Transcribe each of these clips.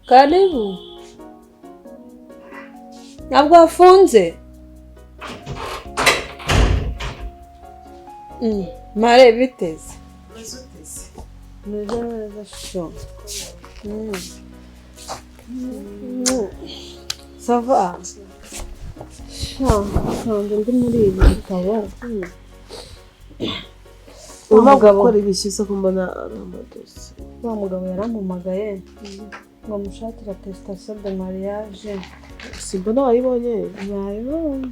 Karibu. Ntabwo wafunze? Mare biteze. Meze neza sho. Sava. Ntabwo ndi muri ibi bitabo. Umugabo ukora ibishyize kumbona amadosi. Wa mugabo yarampamagaye ngo mushakira attestation de mariage. Simbona wayibonye? Nayibonye.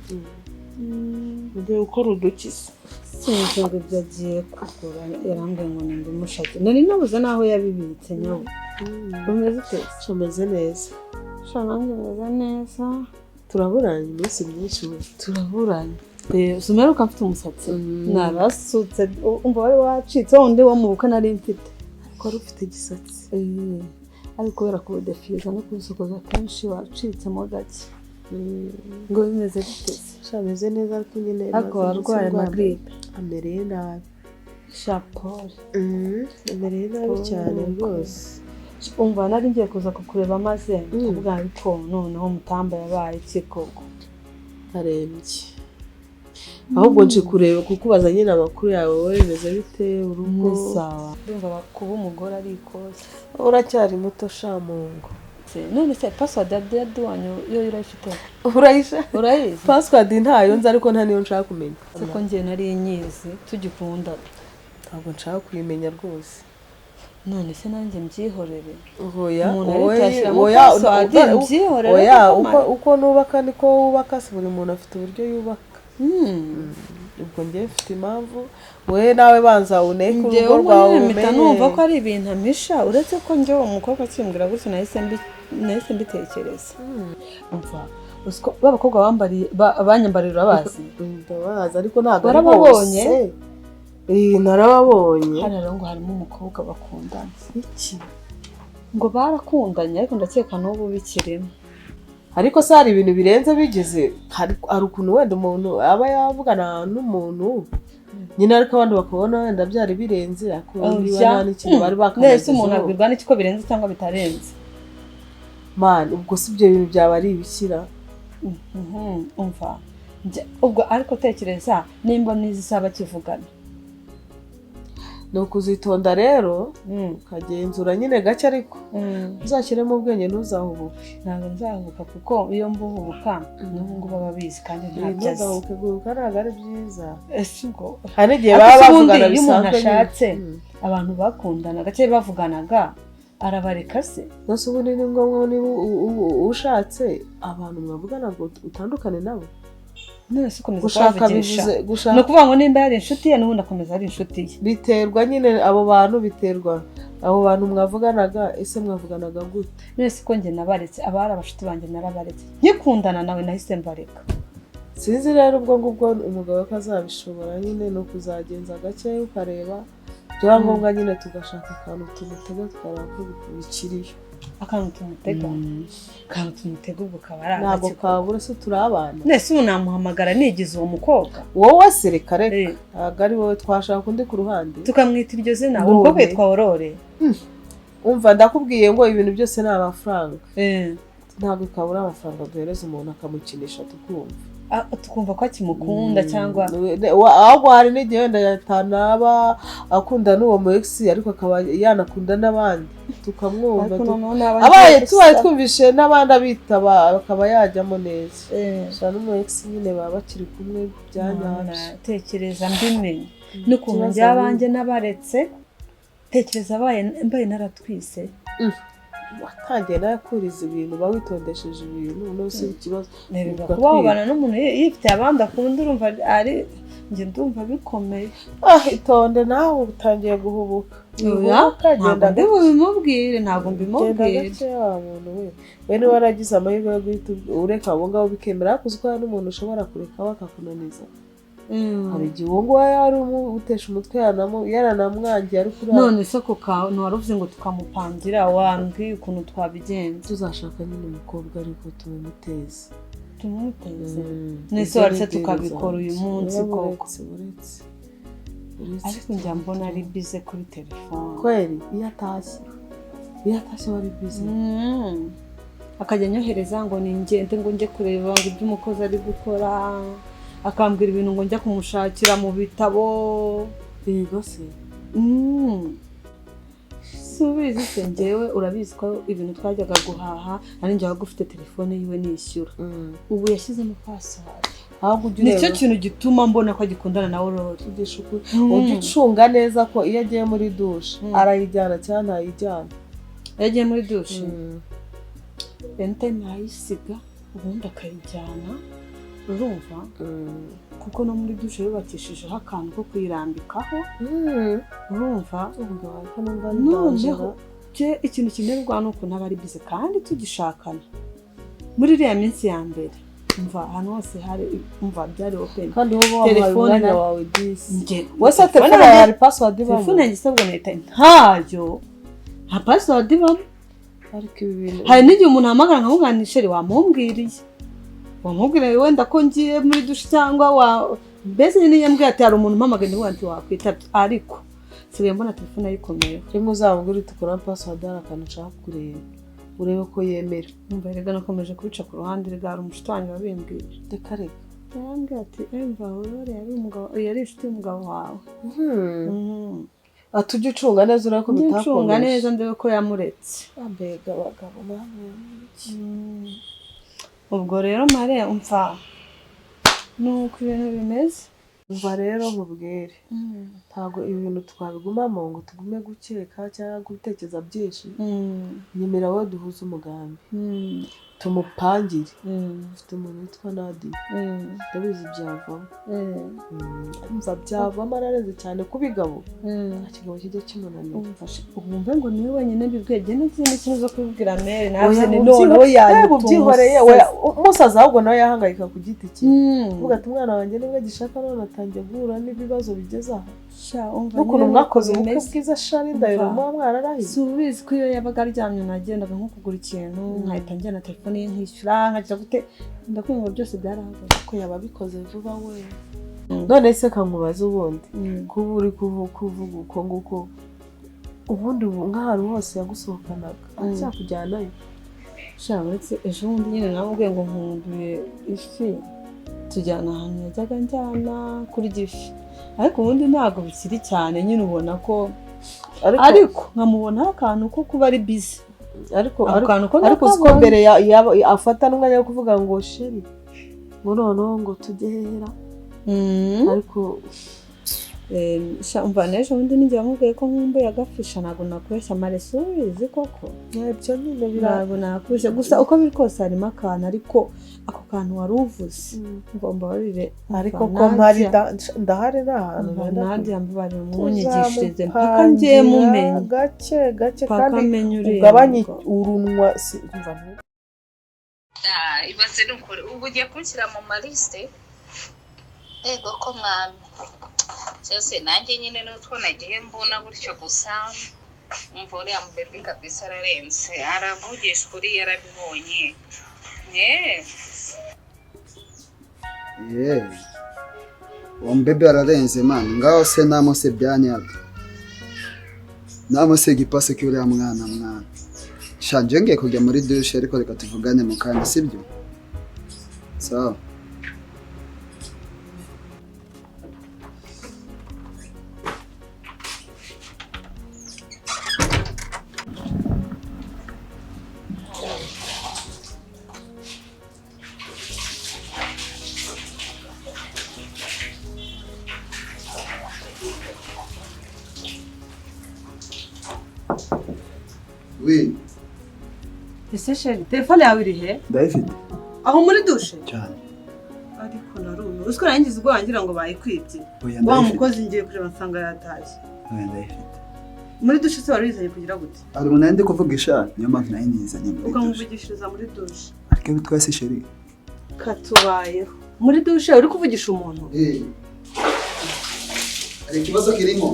Ugiye gukora udukiza. Sinzi ngo byagiye kugura yarambwiye ngo ndimushake. Nari nabuze naho yabibitse nyawo. Umeze ute? Umeze neza. Nanjye meze neza. Turaburanye iminsi myinshi we. Turaburanye. Sumeruka mfite umusatsi. Narasutse umva wari wacitse wundi wo mu bukwe nari mfite. Ariko wari ufite igisatsi. Ariko kubera ko udefiza no kubisokoza kenshi wacitsemo gake. Ngo bimeze biteze. Ameze neza ariko nyine ariko warwaye na grippe. Amereye nabi. Chapole. Amereye nabi cyane rwose. Umva nari ngiye kuza kukureba maze kuvuga ariko noneho mutamba yabaye ikikoko. Arembye. Ahubwo nje kureba kukubaza nyine amakuru yawe wowe bimeze bite urugo sawa. Ndumva kuba umugore ari ikoze. Uracyari muto shamungo. None se password ya duwanyu yo irayifite? Urayizi? Password ntayo nzi ariko nta niyo nshaka kumenya. Kuko ngiye nari nyizi tugikunda. Ntabwo nshaka kuyimenya rwose. None se nanjye mbyihorere. Oya, uko nubaka niko wubaka, si buri muntu afite uburyo yubaka. Ubwo ngiye mfite impamvu we nawe banza uneke urugo rwawe umenye. Numva ko ari ibintu amisha uretse ko njye umukobwa akimbwira gutyo nahise mbitekereza. Umva usko babakobwa bambariye abanyambarira bazi. Ndabaza ariko ntago ari bose. Narababonye. Hano rero ngo harimo umukobwa bakundana. Iki? Ngo barakundanye ariko ndakeka n'ubu bikirimo. Ariko se hari ibintu birenze bigeze hari ukuntu wenda umuntu aba yavugana n'umuntu nyine ariko abandi bakabona wenda byari birenze akundi bana n'ikintu bari bakanagize. Nese umuntu abwirwa n'iki ko birenze cyangwa bitarenze. Man ubwo si byo bintu byaba ari ibikira. Umva. Ubwo ariko tekereza nimba nizisaba kivugana. No kuzitonda rero ukagenzura nyine gake ariko uzashyiremo ubwenge ntuzahubuke. Ntabwo nzahubuka kuko iyo mbuhubuka n'ubungu baba bizi kandi ntabyaze. Ntuzahubuke guhubuka ntabwo ari byiza. Ese ubwo hari igihe baba bavugana bisanzwe ashatse abantu bakundana gake bavuganaga arabareka se. Nose ubu ni ngombwa niba ushatse abantu mwavugana ngo utandukane nabo. Nese komeza kuvugisha. No kuvuga ngo nimba yari inshuti ye n'ubundi akomeza ari inshuti ye. Biterwa nyine abo bantu biterwa. Abo bantu mwavuganaga ese mwavuganaga gute? Nese ko nge nabaretse abari abashuti banjye narabaretse. Nkikundana nawe nahise mbareka. Sinzi rero ubwo ngubwo umugabo akazabishobora nyine no kuzagenza gake ukareba. Byaba ngombwa nyine tugashaka akantu tumutega tukaraba ko bikiriye. Akantu tumutega. Akantu tumutega ubwo kabara. Ntabwo kabura se turabana. Nese ubu namuhamagara nigize uwo mukobwa. Wowe sereka reka. Ntabwo ari wowe twashaka kundi ku ruhande. Tukamwita iryo zina ubwo kwitwa Aurore. Umva ndakubwiye ngo ibintu byose ni amafaranga. Ntabwo kabura amafaranga duhereza umuntu akamukinisha tukumva. Tukumva ko akimukunda cyangwa ahubwo hari n'igihe wenda yatanaba akunda n'uwo mu ex ariko akaba yanakunda n'abandi tukamwumva abaye tubaye twumvishe n'abandi abitaba bakaba yajyamo neza. Sha n'umu ex nyine baba bakiri kumwe byanyabyo. Tekereza mbimenye n'ukuntu byabanje nabaretse. Tekereza mbaye naratwise. Watangiye nakuriza ibintu bawitondesheje ibintu no si ikibazo. Kuba ubana n'umuntu yifite abandi akunda urumva ari nge ndumva bikomeye. Itonde nawe utangiye guhubuka. Ukagenda ndabimubwire ntabwo mbimubwire. We ni waragize amahirwe yo guhita ureka abo ngabo bikemera kuzwa n'umuntu ushobora kureka bakakunaniza. Hari igihe uwo nguwo yari utesha umutwe yaranamwangiye ariko none se ko ntiwaruvuze ngo tukamupangira wambwiye ukuntu twabigenza. Tuzashaka nyine umukobwa ariko tumumuteze. Nese waretse tukabikora uyu munsi koko. ariko njya mbona ari bize kuri telefone kweli iyo atashye wari bize akajya anyohereza ngo ningende ngo njye kureba ngo ibyo umukozi ari gukora akambwira ibintu ngo njya kumushakira mu bitabo yego se subizi se njyewe urabizi ko ibintu twajyaga guhaha ari njye waga ufite telefone yiwe nishyura ubu yashyizemo password nicyo kintu gituma mbona ko agikundana na Aurore ujya ucunga neza ko iyo agiye muri dushe arayijyana cyangwa ntayijyana iyo agiye muri dushe ente ntayisiga ubundi akayijyana urumva kuko no muri dushe yubakishijeho akantu ko kuyirambikaho urumva noneho ikintu kinerwa ni ukuntu aba ari bize kandi tugishakana muri iriya minsi ya mbere umva ahantu hose hari umva byari open kandi wowe wamuhaye umwanya wawe disi wese telefone hari password ibamo telefone yanjye isabwa neta ntayo nta password ibamo ariko ibi bintu hari n'igihe umuntu ahamagara nkamuganishere wamubwiriye wenda ko ngiye muri dushe cyangwa mbese niyo mbwiye ati hari umuntu umpamagaye niba wanti wakwitabye ariko sigaye mbona telefone ayikomeye rimwe uzamubwira uti kora password hari akantu nshaka kureba urebe ko yemera umva rega nakomeje kubica ku ruhande rega hari umushuti wanjye wabimbwiye reka yarambwiye ati mva Aurore yari inshuti y'umugabo wawe atujya ucunga neza urebe ko bitakomeje ucunga neza ndebe ko yamuretse mbega abagabo ubwo rero Mariya umva nuko ibintu bimeze umva rero nkubwire ntabwo ibi bintu twabigumamo ngo tugume gukeka cyangwa gutekereza byinshi nyemera wowe duhuze umugambi tumupangire ufite umuntu witwa Nadia ndabizi byavamo byavamo ararenze cyane kubigabo nta kigabo kijya kimunanira ubumve ngo niwe wenyine mbibwege n'ikindi kintu zo kubibwira Mary nawe ni none yabyihoreye umusaza ahubwo nawe yahangayika ku giti cye uvuga ati umwana wanjye nibwo agishaka none atangiye guhura n'ibibazo bigeze aha n'ukuntu mwakoze ubukwe bwiza shari ndahiro mwana arahiye si ubizi ko iyo yabaga aryamye nagendaga nko kugura ikintu nkahita njyana telefone ye nkishyura nkagira gute ndakwinga byose byarahagaze ko yaba bikoze vuba we none se kankubaza ubundi kuba uri kuvuga uko nguko ubundi nk'ahantu hose yagusohokanaga acyakujyanayo uretse ejo bundi nyine namubwiye ngo nkumbuye ifi tujyana ahantu yajyaga njyana kuri gifi ariko ubundi ntabwo bikiri cyane nyine ubona ko ariko nkamubona akantu ko kuba ari busy ariko uko mbere afata n'umwanya wo kuvuga ngo sheri ngo noneho ngo tujye hera ariko umva n'ejo bundi ninjye wamubwiye ko nkumbuye agafisha ntabwo nakoresha amareso ubizi koko ibyo nyine ntabwo nakoresha gusa uko biri kose harimo akantu ariko ako kantu wari uvuze ngomba barire ariko ko mpari ndahari n'ahantu Nadia mbabarira umunyigishirize mpaka ngiye mumenya gake kandi ugabanye urunwa umva ibaze n'ukuri ubu ugiye kunshyira mu maliste ego ko mwami cyose nanjye nyine n'utwo nagiye mbona gutyo gusa umva uriya mubebe kabisa ararenze aravugisha ukuri yarabibonye uwo mbebe ararenze mani ngaho se namose byanyabyo namose igipase cy'uriya mwana shanje ngiye kujya muri dushe ariko reka tuvugane mu kanya sibyo sawa Oui. Ese sheri telefone yawe iri he? Ndayifite. Aho muri dushe? Cyane. Ariko naruno. Uziko narangiza ubwo wangira ngo bayikwibye. Wa mukozi ngiye kureba nsanga yataje. Ndayifite. Muri dushe se warizanye kugira gute? Ari umuntu ndi kuvugisha niyo mpamvu nayo nizanye muri dushe. Ukamuvugishiriza muri dushe. Ariko bitwase sheri. Katubayeho. Muri dushe uri kuvugisha umuntu? Ari ikibazo kirimo.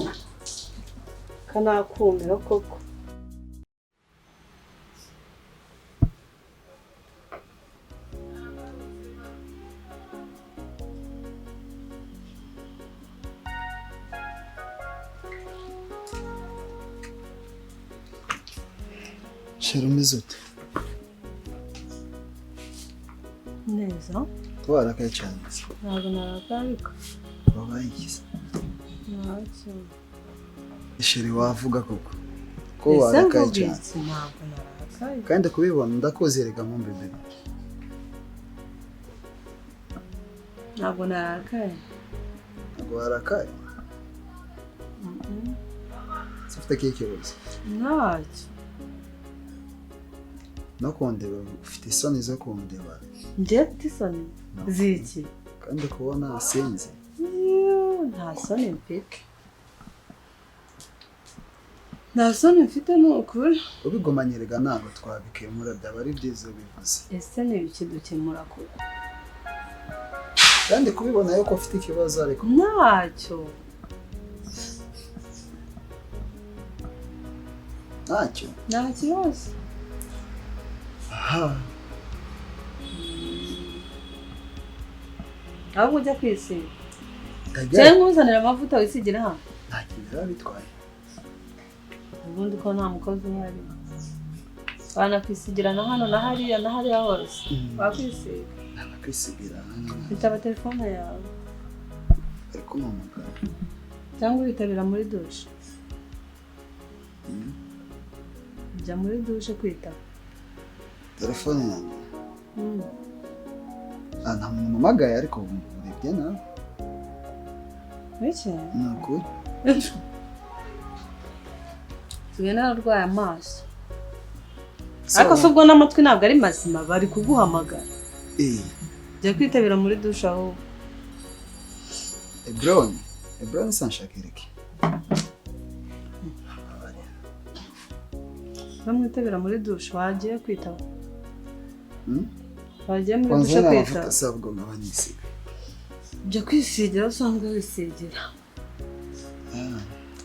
Kanakumira koko. sheri umeze ute neza ko warakaye cyane ntabwo narakaye wabaye ikiza ntacyo sheri wavuga koko ko warakaye cyane ntabwo narakaye kandi kubibona ndakuzerega mu mbebe ntabwo narakaye ntabwo warakaye ufite ikibazo ntacyo no kundeba ufite isoni zo kundeba njye mfite isoni z'iki kandi kubona sinzi nta soni mfite nta soni mfite ni ukuri ubigomanyerega ntabwo twabikemura byaba ari byiza ubivuze ese ni ibiki dukemura kure kandi kubibona yuko ufite ikibazo ariko ntacyo nta kibazo aha ahubwo ujya kwisiga cyangwa nkuzanira amavuta wisigira hano nta kintu biba bitwaye ubundi ko nta mukozi uhari wanakwisigira na hano na hariya hose wakwisiga nakwisigira bitaba telefone yawe ariko mpamagara cyangwa witabira muri dushe jya muri dushe kwitaba telefone yanjye nta muntu mpamagaye ariko urebye nawe bike ni ukuri tuwe nararwaye amaso ariko se ubwo n'amatwi ntabwo ari mazima bari kuguhamagara jya kwitabira muri dushe aho Ebroni sanshakiriki bamwitabira muri dushe wagiye kwitaba wagiye muri dushe kwitaba sabwo nk'abanyisiga jya kwisigira usanzwe wisigira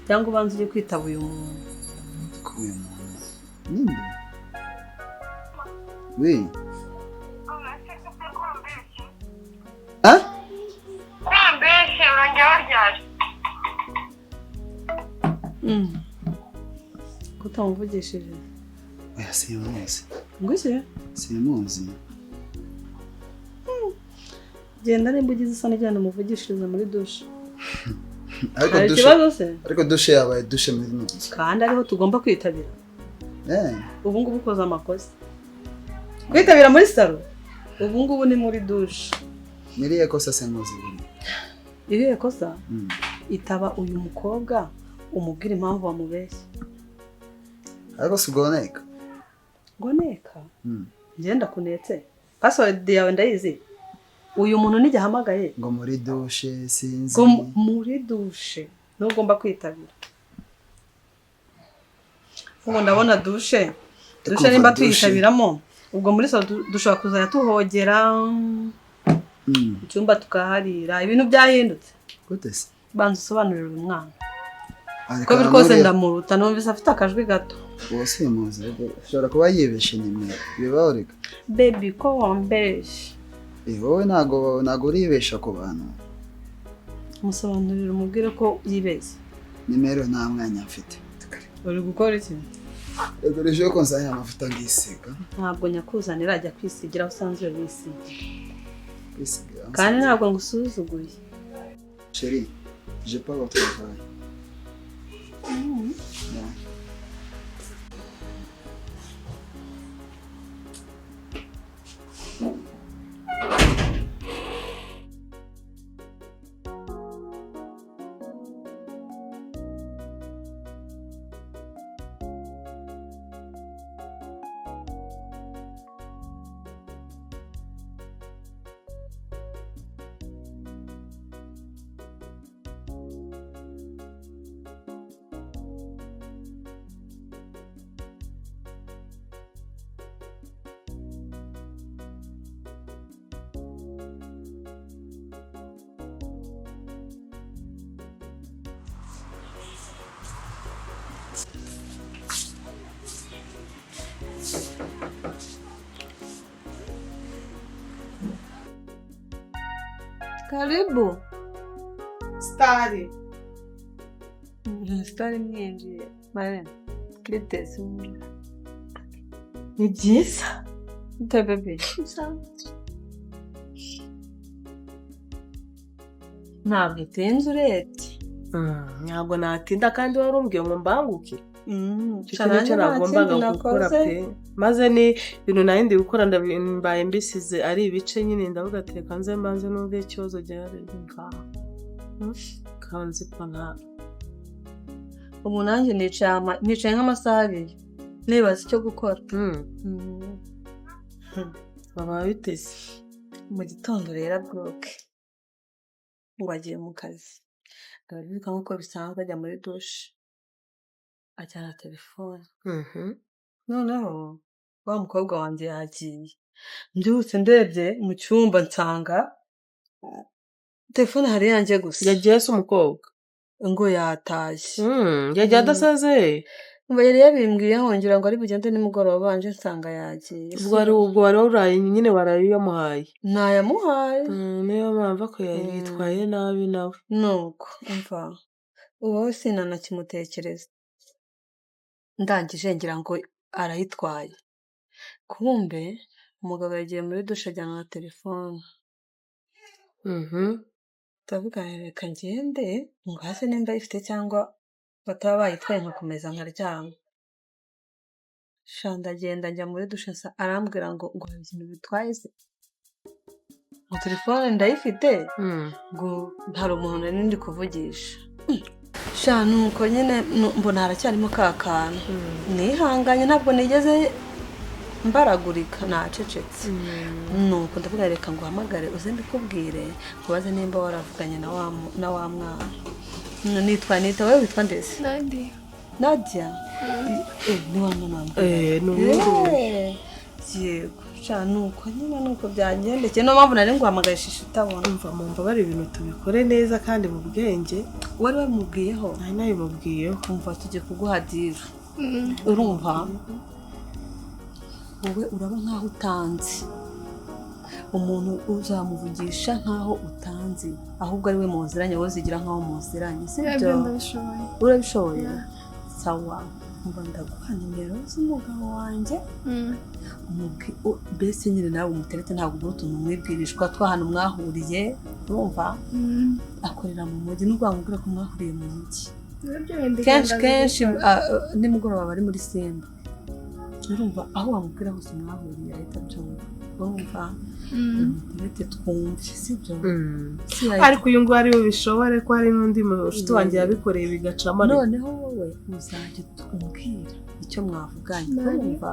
cyangwa ubanza ujye kwitaba uyu muntu ko uyu muntu ninde we kutamuvugishije oya simuzi ngwise simuzi genda nimba ugize isoni genda umuvugishirize muri dushe ariko dushe yabaye dushe muri nzu kandi ariho tugomba kwitabira ubu ngubu ukoze amakosa kwitabira muri salo ubu ngubu ni muri dushe niriye kosa sengozi buri iriye kosa itaba uyu mukobwa umubwira impamvu wamubeshye ariko sigoneka ngoneka ngenda kunetse password yawe ndayizi uyu muntu nijya hamagaye ngo muri dushe sinzi ngo muri dushe ntugomba kwitabira ubu ndabona dushe nimba tuyitabiramo ubwo muri salo dushobora kuzajya tuhogera icyumba tukaharira ibintu byahindutse gute se banza usobanurira uyu mwana ko biri kose ndamuruta numvise afite akajwi gato uwo simuzi ushobora kuba yibeshe nimero bibaho reka baby ko wambeshe wowe ntago uribesha ku bantu musobanurira umubwire ko yibeshye nimero nta mwanya mfite uri gukora iki egoreje ko nzanye amavuta ngisiga ntabwo nyakuzanira ajya kwisigira aho usanzwe wisigira kandi ntabwo ngusuzuguye chérie j'ai pas votre travail Karibu. Stari. Stari mwinjiye. Marene. Kitese. ni byiza bebe ntabwo utinze urebye ntabwo natinda kandi wari umbwiye ngo mbanguke icyo nicyo nta nagombaga kindi gukora nakoze. pe maze ni ibintu nari ndi gukora mbaye mbisize ari ibice nyine ndavuga ati reka nze mbanze numve ikibazo gihari ngaha kandi nzi ko nta ubu nanjye nicaye nk'amasaha abiri nibaza icyo gukora baba biteze mu gitondo rero abwoke ngo agiye mu kazi ndabivuga nk'uko bisanzwe ajya muri dushe ajyana telefone noneho wa mukobwa wanjye yagiye mbyutse ndebye mu cyumba nsanga telefone hari yanjye gusa yagiye se umukobwa ngo yatashye yagiye adasezeye ngo yari yabimbwiye hongera ngo ari bugende nimugoroba banje nsanga yagiye ubwo wari waraye nyine warayiyamuhaye ntayamuhaye niyo mpamvu ko yitwaye nabi nawe nuko umva uwo sinanakimutekereza ndangije ngira ngo arayitwaye kumbe umugabo yagiye muri dushe ajyana na telefone ndavuga reka ngende ngo hase nimba ayifite cyangwa bataba bayitwaye nkakomeza nkaryama ndagenda njya muri dushe arambwira ngo hari ibintu bitwaye se ngo telefone ndayifite ngo hari umuntu nari ndi kuvugisha nuko nyine mbona haracyarimo ka kantu nihanganye ntabwo nigeze mbaragurika nacecetse nuko ndavuga reka ngo uhamagare uze mbikubwire kubaze nimba waravuganye na wa mwana nita wowe witwa ndetse Nadia ni wa mwana wanjye yego nuko nyine nuko byagendekeye niyo mpamvu nari nguhamagarisha utabona mumva bari ibintu tubikore neza kandi mu bwenge wari wabimubwiyeho nari nabimubwiyeho umva tujye kuguha dira urumva wowe uraba nk'aho utanzi umuntu uzamuvugisha nk'aho utanzi ahubwo ari we muziranye wowe zigira nk'aho muziranye sibyo urabishoboye sawa mba ndaguha nimero z'umugabo wanjye mbese nyine nawe umuterete ntabwo ubura utuntu mwibwirishwa tw'ahantu mwahuriye urumva akorera mu mujyi n'ubwo wamubwira ko mwahuriye mu mujyi kenshi nimugoroba bari muri Simba urumva aho wamubwira hose mwahuriye ahita abyumva urumva umuterete twumve sibyo ariko uyu nguyu ari bubishobore ko hari n'undi mushuti wanjye yabikoreye bigacamo noneho wowe uzajya umbwira icyo mwavuganye urumva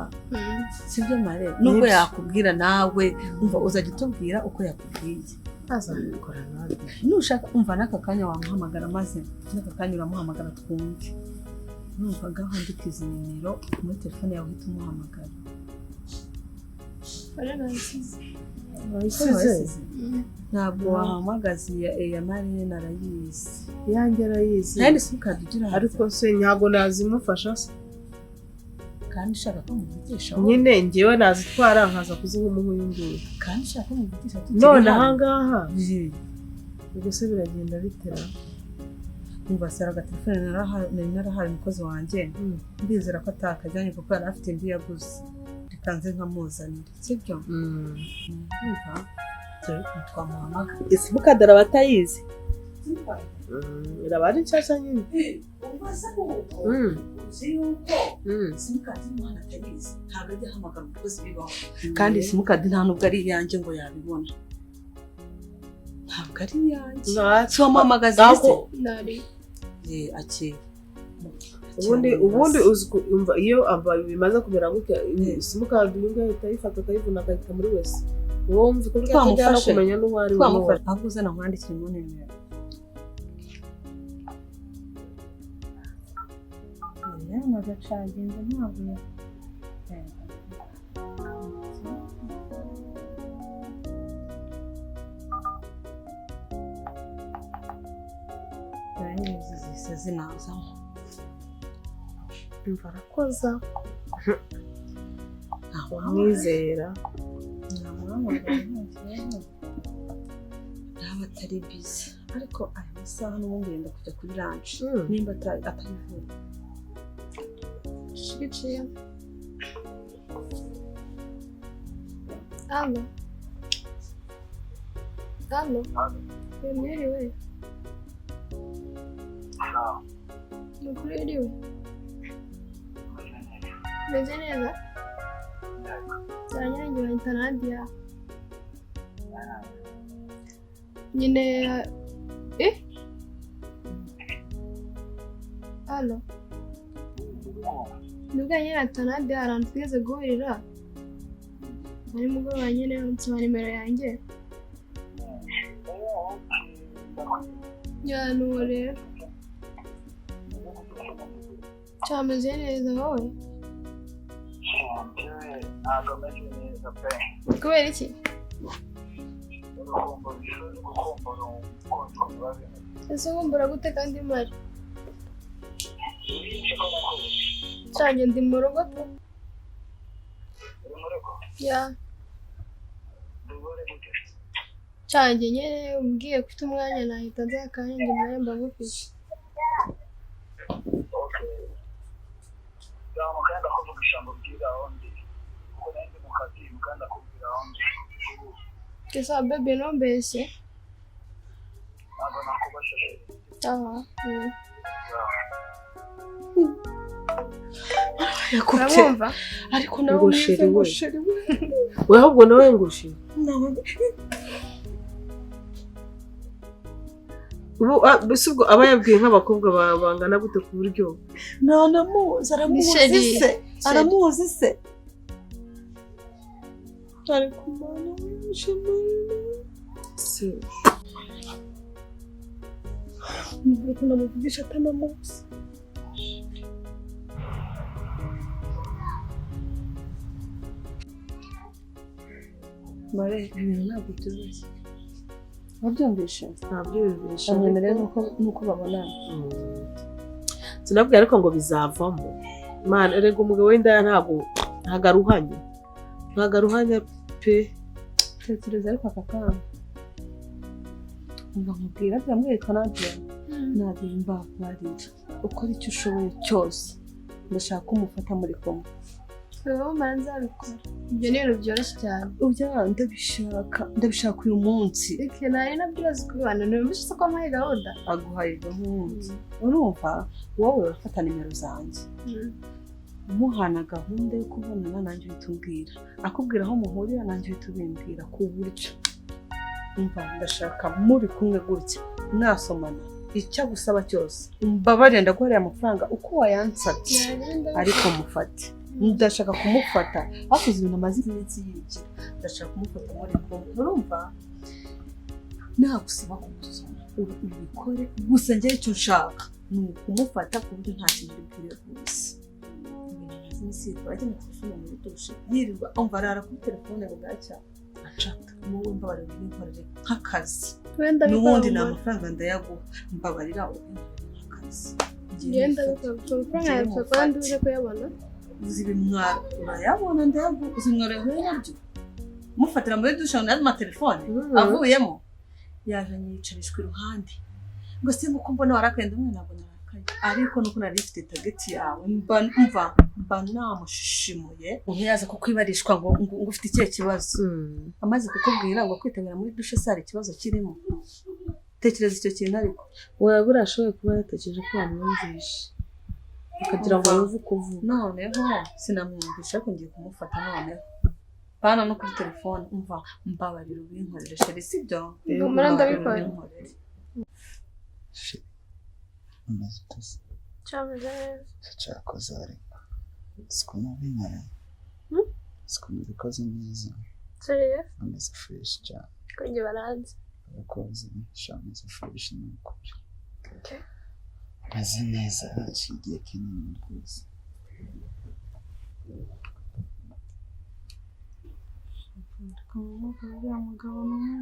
sibyo mare nubwo yakubwira nawe umva uzajya utubwira uko yakubwiye azabikora nawe nushaka umva n'aka kanya wamuhamagara maze n'aka kanya uramuhamagara twumve numvaga handika izi nimero muri telefone yawe uhita umuhamagara ntabwo wahamagaza iya Marina arayizi yanjye arayizi kandi simukadi ugira ariko se ntabwo nazimufasha se kandi ushaka ko muvugisha nyine ngewe nazitwara nkaza kuziha umuhungu nguyu kandi ushaka ko muvugisha none ahangaha ubwo se biragenda bitera mubasara agatelefone narahaye umukozi wanjye ndizera ko atakajyanye kuko yari afite indi yaguze rikanze nkamuzanira sibyo twamuhamagara simukadi araba atayizi iraba ari nshyashya nyine uzi yuko simukadi y'umwana atayizi ntabwo ajya ahamagara umukozi bibaho kandi simukadi nta nubwo ari iyanjye ngo yabibona ntabwo ari iyanjye si wamuhamagaza akeye ubundi umva iyo bimaze kumera gutya simukadi uyu nguyu ahita ayifata akayivuna akayita muri wese uwo wumva ko byakajya no kumenya n'uwo ari we ahubwo uzana nkwandikire mu nimero agacaginze ntabwo zise zinazamo umva arakoza ntabwo mwizera ntabwo atari bize ariko aya masaha n'ubundi yenda kujya kuri ranch nimba atayivuye Shigiciye Halo. Mwiriwe. Mwiriwe. Meze neza? Cyane njye bahita Nadia. Nyine Halo. Nubwo nyine Nadia ahantu twigeze guhurira. Ari mugoroba nyine nsaba nimero yanjye. Ya nuwo rero. Cyameze neza wowe? Kubera iki? Ese wumbura gute kandi mari? Cyane ndi mu rugo pe. Ya. Cyane nyine umbwiye ko ufite umwanya nahita nza kandi mwanya mba ngufite. Mukanda kuvuga ijambo bwira wundi kuko nandi mu kazi mukanda kubwira wundi Kesa bebe no mbese ntabwo nakubashije Uramwumva? ariko nawe umeze ngusheri we. We ahubwo nawe ngusheri. Ubu bisubwo aba yabwiye nk'abakobwa bangana gute ku buryo Nanamuzi aramuzi se ariko mana wishimye se nibwo namuvugisha atanamuzi. Mare ibintu ntabwo byoroshye. Wabyumvishe? ntabyumvisha Bamwemerera nuko babonana. Sinabwiye ariko ngo bizavamo. Mana erega umugabo w'indaya ntabwo aruhanya pe. Tekereza ariko aka kanya umva nkubwira byamwereka Nadia mbabarira ukora icyo ushoboye cyose ndashaka kumufata muri kumwe. Wowe manza bikora. Ibyo ni ibintu byoroshye cyane. Ndabishaka uyu munsi. Eke nari nabyibaza kubibana numvise ko amaye gahunda. Aguhaye gahunda. Urumva wowe urafata nimero zanjye. Muhana gahunda yo kubonana nanjye uhita akubwira aho muhurira nanjye uhita ubimbwira ku buryo umva ndashaka muri kumwe gutya mwasomana icyo gusaba cyose mbabarira ndaguhereye amafaranga uko wayansabye ariko mufate. Ndashaka kumufata hakoze ibintu amaze iminsi yigira. Ndashaka kumufata muri kumwe. Urumva nagusiba kumusoma ubikore gusa njye icyo nshaka ni ukumufata ku buryo nta kintu bibwire rwose. Agenda telefone muri dushe yirirwa umva arara kuri telefone bugacya acata wowe mbabarira ubinkorere nk'akazi n'ubundi nta mafaranga ndayaguha mbabarira ubinkorere nk'akazi. Genda amafaranga yawe kandi uje kuyabona zibimwara urayabona ndayaguha uzimwara yahuye nabyo mufatira muri dushe na telefone avuyemo yaje yicarishwa iruhande ngo simba uko mbona warakenda umwe nabwo ariko nuko nari mfite target yawe mba namushishimuye ntiyaza kukwibarishwa ngo ufite ikihe kibazo. Amaze kukubwira ngo kwitabira muri dushe sare ikibazo kirimo. Tekereza icyo kintu ariko wowe burashoboye kuba yatekereje ko wamwumvishe akagira ngo yumve kuvuga. Noneho sinamwumvisha ariko ngiye kumufata noneho bana no kuri telefone umva mbabarira ubinkorere sheri sibyo ndabikora. Amaze utose Cyameze neza. cyakoze ariko siko nabimara siko nabikoze neza. Serious? Ameze fresh cyane Ko njye baranze. abakozi shameze fresh n'ukuri. Okay. Ameze neza haciye kinini rwose. umugabo n'umwe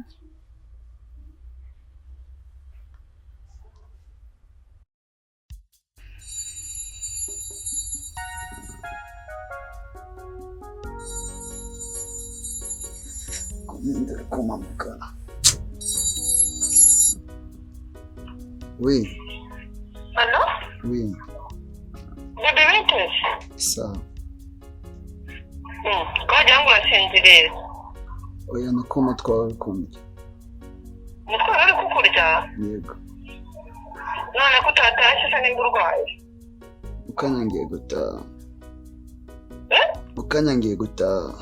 Ndari kumanuka. Oui. Allô? Oui. Bebe biteze? Sawa. Ko wagira ngo urasinziriye. oya nuko umutwe wawe uri kundya. Umutwe wawe uri kukurya? Yego. None ko utatashye se nimba urwaye? Ukanyangiye gutaha. Ukanyangiye gutaha.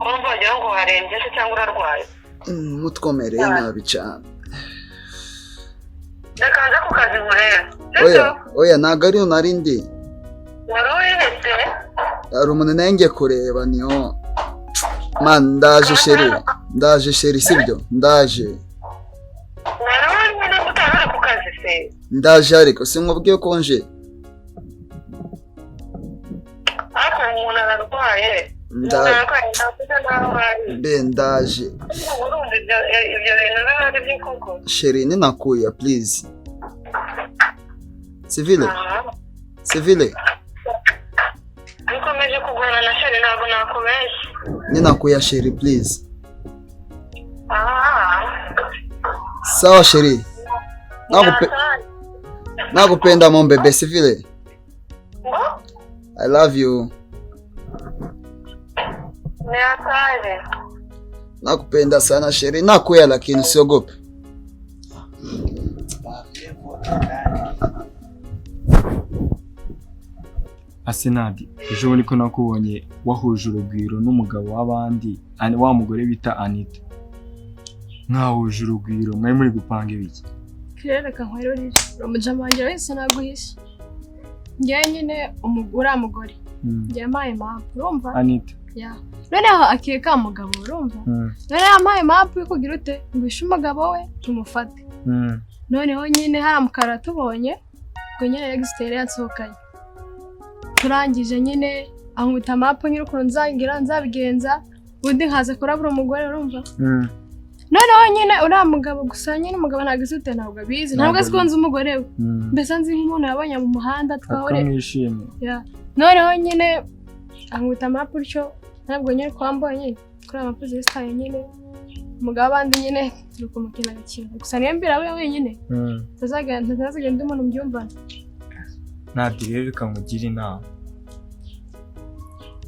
Urumva wagira ngo harembye se cyangwa urarwaye? Umutwe umereye nabi cyane. Reka nze ku kazi nkureba. Oya ntabwo ariyo nari ndi. Wari urihetse? Hari umuntu nanjye kureba niyo. Man ndaje sheri sibyo? Ndaje. Wari uri nyine gutaha uri ku kazi se? Ndaje ariko sinkubwiye ko nje. Ariko umuntu ararwaye. Ndaje. Ibyo bintu biba biri koko. Sheri ninakuya please. Civile. Nikomeje kugwana na sheri ntabwo nakubeshya. Ninakuya sheri please. Sawa sheri. Nakupenda mon bebe Civile. I love you. Nakupenda sana sheri. Nakuya lakini usiogope. Asenadi, ejo bundi ko nakubonye wahuje urugwiro n'umugabo w'abandi, wa mugore bita Anita. Mwahuje urugwiro, mwari muri gupanga ibiki? Reka nkwerurire, umujama wanjye wese naguhishe. Njyewe nyine uriya mugore, njyewe mpaye mapu, urumva? Anita. Noneho akeka umugabo, urumva? Noneho yampaye mapu yo kugira ute, ngwishe umugabo we tumufate. Noneho nyine haramukara tubonye, ubwo nyine regisiteri yansohokanye. Turangije nyine ankubita mapu nyine ukuntu nzabigenza, ubundi nkaza kurabura umugore, urumva? Noneho nyine uriya mugabo gusa nyine umugabo ntabwo azi ute, ntabwo abizi, ntabwo azi ko nzi umugore we. Mbese nzi nk'umuntu yabonye mu muhanda twahore. Akamwishimye. Noneho nyine ankubita mapu utyo, ntabwo nyine twambonye kuri aya mapu zesitaye nyine. Umugabo abandi nyine turi kumukina agakina. Gusa niyo mbira we wenyine. Ntazagenda umuntu mbyumvana. Ntabwo rero reka nkugire inama.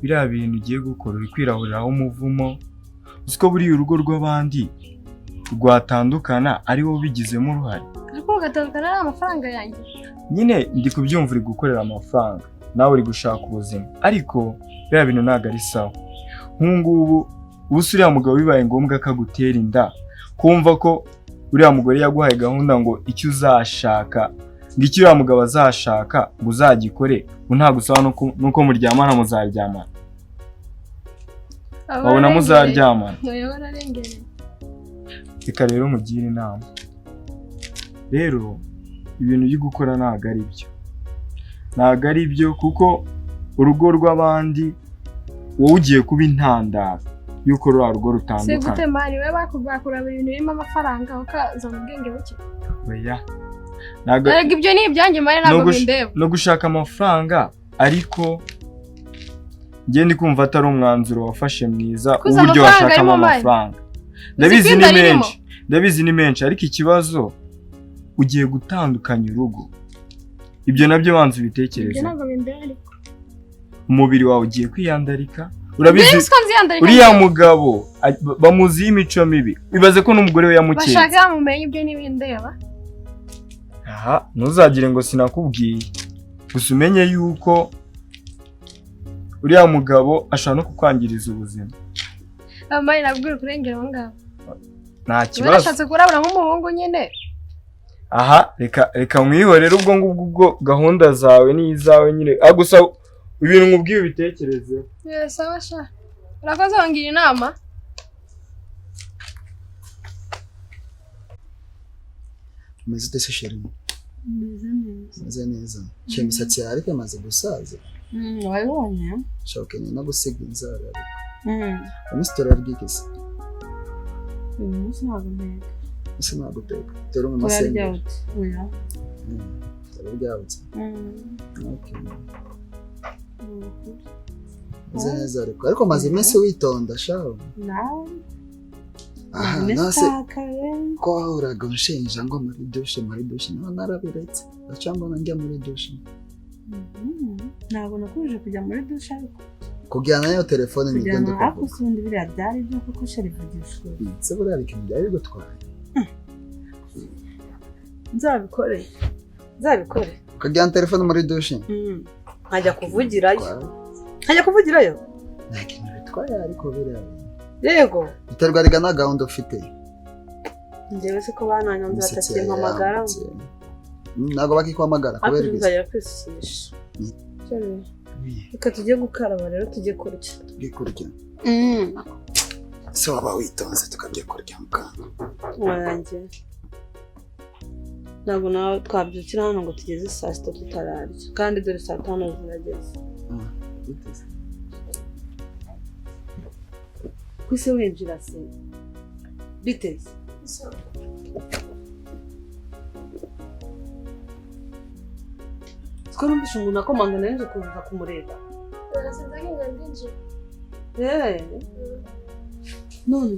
Biriya bintu ugiye gukora uri kwirahuriraho umuvumo. Uzi ko buriya urugo rw'abandi rwatandukana ari wowe ubigizemo uruhare. Ariko ugatandukana ari amafaranga yanjye. Nyine ndi kubyumva uri gukorera amafaranga. Nawe uri gushaka ubuzima. Ariko biriya bintu ntabwo ari sawa. Nk'ubu uriya mugabo bibaye ngombwa ko agutera inda. Kumva ko uriya mugore yaguhaye gahunda ngo icyo uzashaka, ngo icyo uriya mugabo azashaka ngo uzagikore, ntabwo usaba nuko muryamana muzaryamana. Wabona muzaryamana. Reka rero mugire inama. Rero ibintu uri gukora ntabwo ari byo. Ntabwo ari byo kuko urugo rw'abandi wowe ugiye kuba intandaro yuko rwa rugo rutandukana. Se gute mani we bakurabira ibintu birimo amafaranga ukazana ubwenge buke. Oya. Ntabwo ibyo ni ibyanjye mani ntabwo bindeba. No gushaka amafaranga ariko njye ndi kumva atari umwanzuro wafashe mwiza uburyo washakamo amafaranga. Ndabizi ni menshi ariko ikibazo ugiye gutandukanya urugo. Ibyo nabyo banza ubitekereze. Ntabwo bindeba ariko. Umubiri wawe ugiye kwiyandarika. Urabizi uriya mugabo bamuziye imico mibi. Bibaze ko n'umugore we yamukeye. Bashaka bamumenye ibyo n'ibindeba. Aha, ntuzagire ngo sinakubwiye. Gusa umenye yuko uriya mugabo ashaka no kukwangiriza ubuzima. Amari nabwira kurengera aho ngaho. Nta kibazo. Barashatse kurabura nk'umuhungu nyine. Aha, reka mwihorere ubwo ngubwo gahunda zawe n'izawe nyine. Gusa ibintu nkubwiye ubitekereze. Sawa sha. Urakoze wangira inama. Umeze ute se sheri? Umeze neza. Cyo imisatsi yawe ariko imaze gusaza. Wabibonye? Shaka ni no gusiga inzara ariko. Umusitara ry'ikisi. Umunsi ntabwo nteka. Ese ntabwo uteka. Tero mu masenge. Oya. Tararyabutse. Okay. Umeze neza ariko maze iminsi witonda shaho. Nawe. Aha, nase ko wahuraga unshinja ngo muri dushe none narabiretse. Bacamba njya muri dushe. Ntabwo nakuje kujya muri dushe ariko kujyana nayo telefone ni byo ndikuvuga ariko usundi biriya byari byo kuko sheri vugishwe se buriya ari ikintu byari gutwara nzabikore ukajyana telefone muri dushe nkajya kuvugirayo nta kintu bitwaye ariko biriya yego biterwa riga na gahunda ufite njyewe se ko bananyanze batakimpamagara ntabwo bakikwamagara kubera iki nzajya kwisukisha reka tujye gukaraba rero tujye kurya se waba witonze tukajya kurya mukanya wanjye ntabwo nawe twabyukira hano ngo tugeze saa sita tutararya kandi dore saa tanu zirageze kwise winjira se biteze ko numvise umuntu akomanga narinje kuza kumureba none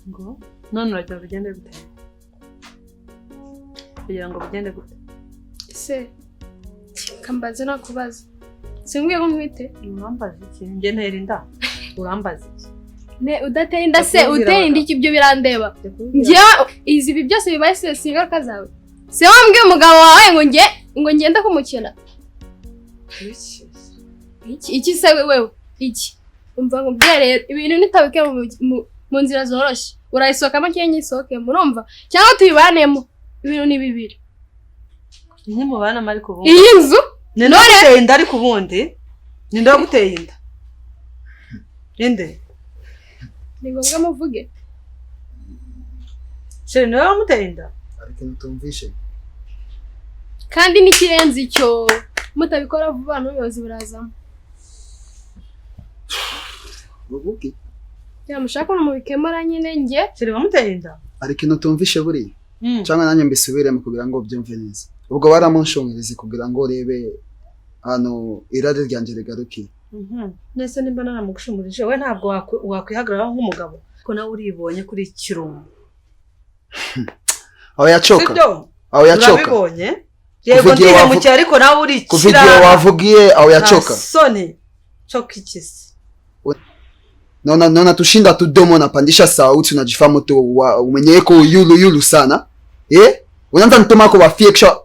ngo none uragira ngo bigende gute kugira ngo bigende gute ese kambaze nakubaza simbwiye ko nkwite urambaza iki njye ntera inda urambaza iki udatera inda se utera inda iki ibyo birandeba njyewe ibi byose bibaye si ingaruka zawe se wambwiye umugabo wawe ngo ngende kumukina iki se wewe iki umva ngo byarere ibintu nitabike mu nzira zoroshye urayisohokamo cyangwa nyisohokemo urumva cyangwa tuyibanemo ibintu ni bibiri ni mubana ariko ubundi iyi nzu none uteye inda ariko ubundi ninde waguteye inda inde ni ngombwa muvuge sheri niwe wamuteye inda ariko ntumvishe kandi n'ikirenze icyo mutabikora vuba n'ubuyobozi burazamo ubuki mushaka no mubikemura nyine njye sheri wamuteye inda ariko ntumvishe buri cyangwa nanjye mbisubiremo kugira ngo byumve neza ubwo baramunshungirize kugira ngo urebe hano irari ryanjye rigarukiye nese nimba naramugushumurije we ntabwo wakwihagararaho nk'umugabo ko nawe uribonye kuri kirungu aho yacoka aho yacoka urabibonye yego ndiye mu cyari ariko nawe uri ku video wavugiye aho yacoka soni choka ikisi naona tushinda tudomo napandisha sauti unajifahamu tu umenyeko yulu sana unaanza nitoma ko bafie kisha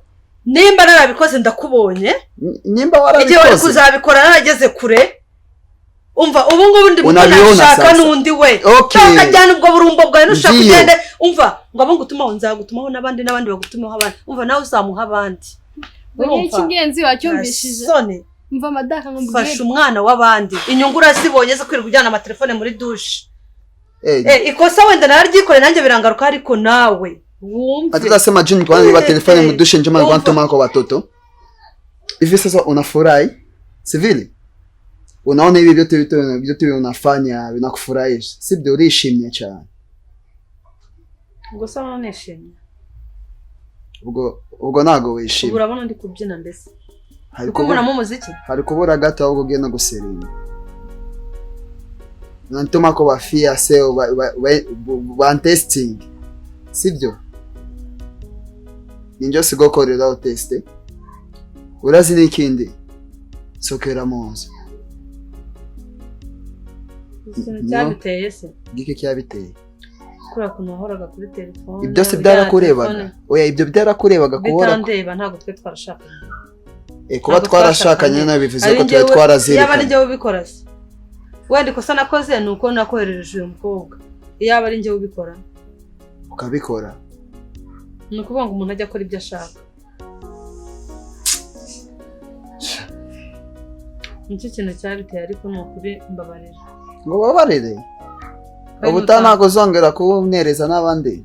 nimba narabikoze ndakubonye nimba warabikoze igihe wari kuzabikora narageze kure umva ubu ngubu ndi munashaka nundi we ukajyana ubwo burumbo bwawe nushaka kugende umva ngo abo ngutumaho nzagutumaho n'abandi bagutumaho abandi umva nawe uzamuha abandi iki ngenzi wacyumvishije soni umva madaka nk'umubwire fasha umwana w'abandi inyungu urazibonye zo kwirirwa ujyana amatelefone muri dushe ikosa wenda nararyikore nanjye birangaruka ariko nawe wumve atasema jini tuanze kwa telefone mu dushe njema kwantoma kwa watoto hivi sasa unafurahi sivili unaona hivi vyote unafanya vinakufurahisha sibyo urishimye cyane ubwo sawa nishimye ubwo nago wishimye urabona ndi kubyina mbese uko muramo muziki hari kubura gato ahubwo genda guserimba nantuma ko bafia seo ba testing sibyo ninjo sigokorera test urazi n'ikindi sokera monzo cyabiteye se gike cyabiteye kura kuno horaga kuri telefone ibyo se byarakurebaga oya ibyo byarakurebaga kuhora bitandeba ntago twe twarashakanye kuba twarashakanye nabivuze ko twe twarazirika yaba ari njye ubikora se wenda ikosa nakoze nuko nakoherereje uyu mukobwa yaba ari njye ubikora ukabikora ni ukuvuga ngo umuntu ajya akora ibyo ashaka nicyo kintu cyabiteye ariko ni ukuri mbabarira ngo babarire ubutaha ntabwo uzongera kuwunereza n'abandi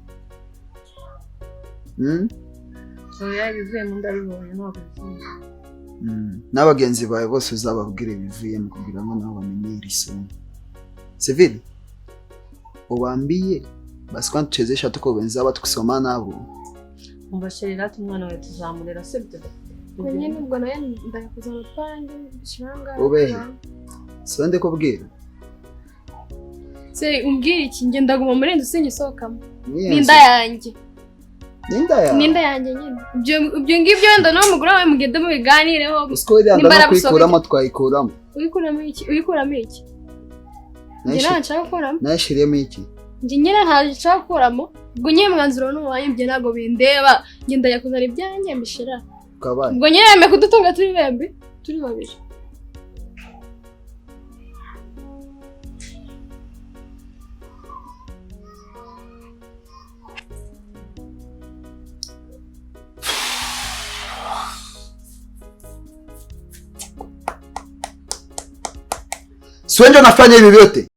oya ibivuyemo ndabibonye ntabwo bivuye n'abagenzi bawe bose uzababwire ibivuyemo kugira ngo nabo bamenye iri somo sivili ubambiye basi kwa tuchezesha tuko wenzaba tukisoma nabo umbashirira ati umwana wawe tuzamurera sibyo nyine ubwo naye ndakuzana twanjye bishanga ubehe sonde kubwira se umbwira iki nge ndaguma muri inzu singisohokamo Niye ninda nzu? yanjye Ninda yawe? ninda yanjye nyine ibyo ngibyo wenda n'umugore wawe mugende mubiganireho Usiko iriya nda no kuyikuramo twayikuramo. uyikuramo iki njye nta nshaka gukuramo Nayishiriyemo iki? njye nyine nta nshaka gukuramo ubwo nyine mwanzuro n'uwanyu ibyo ntabwo bindeba njye ndajya kuzana ibyanjye mbishira Ukabaye. ubwo nyine yemeye kudutunga turi bembi turi babiri Si wewe ndio unafanya hivi vyote?